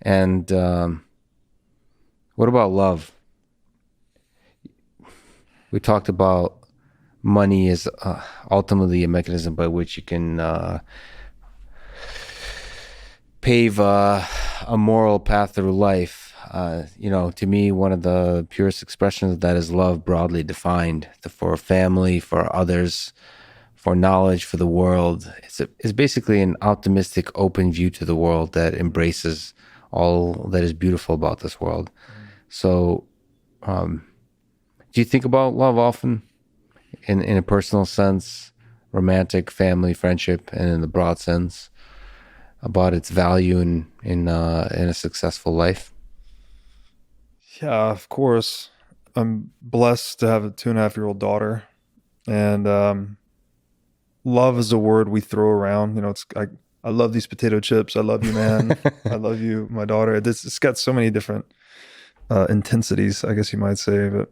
And what about love? We talked about money is ultimately a mechanism by which you can pave a moral path through life. To me, one of the purest expressions of that is love, broadly defined, for family, for others, for knowledge, for the world. It's basically an optimistic, open view to the world that embraces all that is beautiful about this world. So, do you think about love often in a personal sense, romantic, family, friendship, and in the broad sense, about its value in a successful life? Yeah, of course. I'm blessed to have a 2.5-year-old daughter, and love is a word we throw around. I love these potato chips. I love you, man. I love you, my daughter. It's got so many different intensities, I guess you might say. But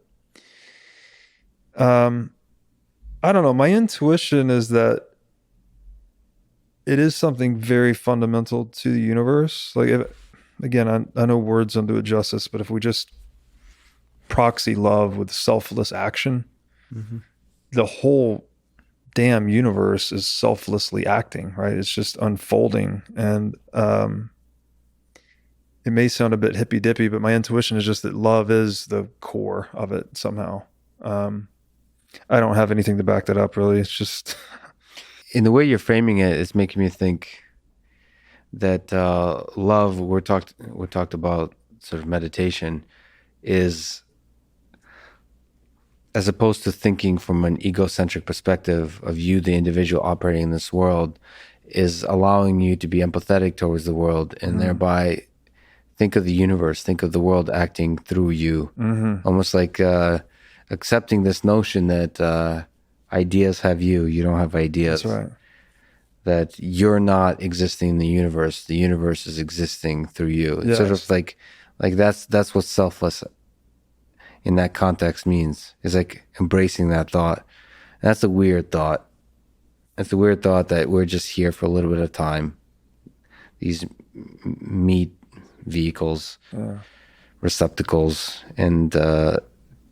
um, I don't know. My intuition is that it is something very fundamental to the universe. Again, I know words don't do it justice, but if we just proxy love with selfless action, Mm-hmm. the whole damn universe is selflessly acting, right? It's just unfolding. And it may sound a bit hippy dippy, but my intuition is just that love is the core of it somehow. Um, I don't have anything to back that up, really. It's just, In the way you're framing it, it's making me think that love. We talked about sort of meditation is, as opposed to thinking from an egocentric perspective of you, the individual operating in this world, is allowing you to be empathetic towards the world and mm, thereby think of the universe, think of the world acting through you, hmm, almost like accepting this notion that ideas have you, you don't have that's ideas, right. that you're not existing in the universe is existing through you. It's sort of Yes. like that's what selfless in that context means. Is like embracing that thought. And that's a weird thought. It's a weird thought that we're just here for a little bit of time. These meat vehicles, Yeah. receptacles, and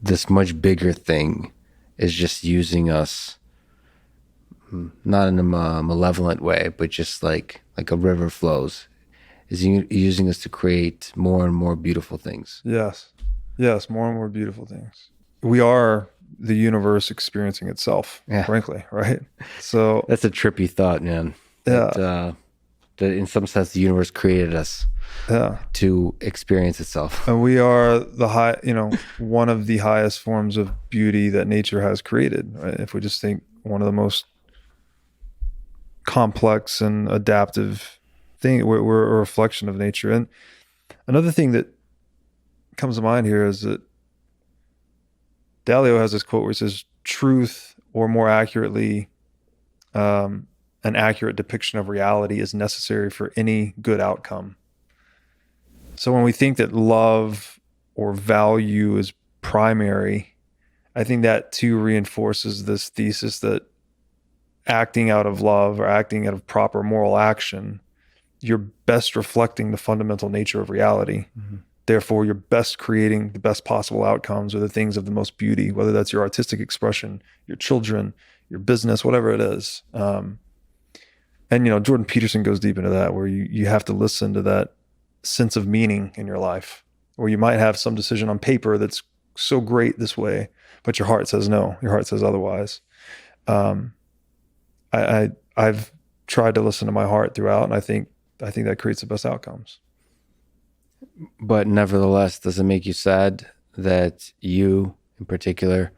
this much bigger thing is just using us, not in a malevolent way, but just like a river flows, is using us to create more and more beautiful things. Yes. Yes. More and more beautiful things. We are the universe experiencing itself, Yeah, frankly, right? So, that's a trippy thought, man. That yeah. that in some sense the universe created us Yeah. to experience itself. And we are one of the highest forms of beauty that nature has created, right? If we just think one of the most complex and adaptive thing, we're a reflection of nature. And another thing that comes to mind here is that Dalio has this quote where he says, truth, or more accurately, um, an accurate depiction of reality is necessary for any good outcome. So when we think that love or value is primary, I think that too reinforces this thesis that acting out of love or acting out of proper moral action, you're best reflecting the fundamental nature of reality. Mm-hmm. Therefore, you're best creating the best possible outcomes or the things of the most beauty, whether that's your artistic expression, your children, your business, whatever it is. And Jordan Peterson goes deep into that, where you have to listen to that sense of meaning in your life, or you might have some decision on paper that's so great this way, but your heart says no, your heart says otherwise. Um, I've tried to listen to my heart throughout, and I think that creates the best outcomes. But nevertheless, does it make you sad that you, in particular,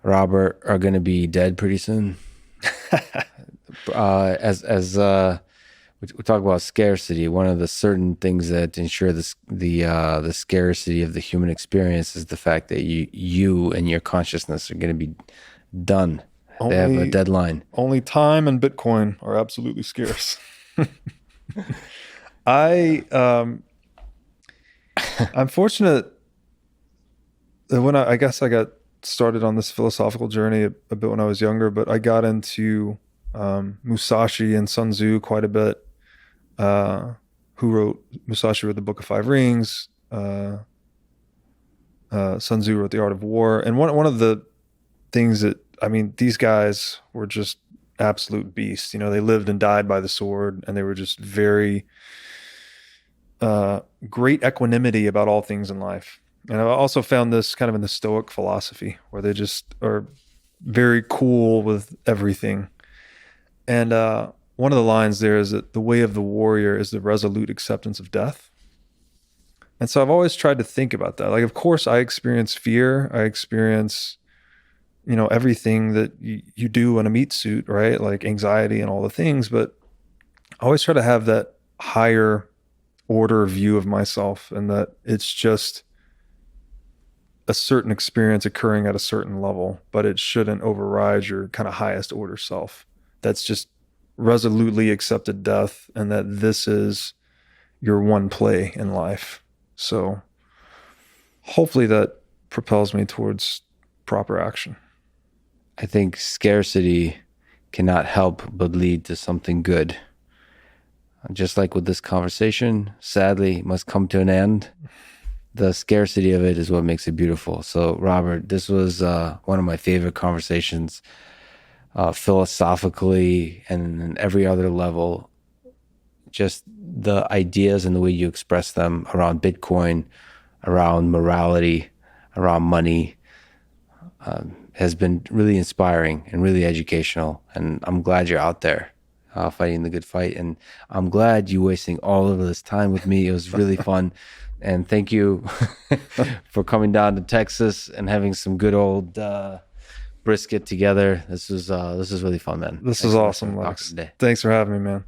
Robert, are going to be dead pretty soon? As we talk about scarcity, one of the certain things that ensure the scarcity of the human experience is the fact that you and your consciousness are going to be done. They have a only deadline. only time and Bitcoin are absolutely scarce. I I'm fortunate that I guess I got started on this philosophical journey a bit when I was younger, but I got into Musashi and Sun Tzu quite a bit, uh, who wrote Musashi wrote the Book of Five Rings. Sun Tzu wrote The Art of War. And one of the things that, I mean, these guys were just absolute beasts. You know, they lived and died by the sword, and they were just very great equanimity about all things in life. And I've also found this kind of in the Stoic philosophy, where they just are very cool with everything. And one of the lines there is that the way of the warrior is the resolute acceptance of death. And so I've always tried to think about that. Like, of course, I experience fear. I experience, you know, everything that you do in a meat suit, right? Like anxiety and all the things. But I always try to have that higher order view of myself, and that it's just a certain experience occurring at a certain level, but it shouldn't override your kind of highest order self. That's just resolutely accepted death, and that this is your one play in life. So hopefully that propels me towards proper action. I think scarcity cannot help but lead to something good. Just like with this conversation, sadly, must come to an end. The scarcity of it is what makes it beautiful. So, Robert, this was one of my favorite conversations, philosophically and in every other level. Just the ideas and the way you express them around Bitcoin, around morality, around money, has been really inspiring and really educational. And I'm glad you're out there fighting the good fight. And I'm glad you wasting all of this time with me. It was really fun. And thank you for coming down to Texas and having some good old brisket together. This was really fun, man. This Thanks is so much for awesome, talking Lex. today. Thanks for having me, man.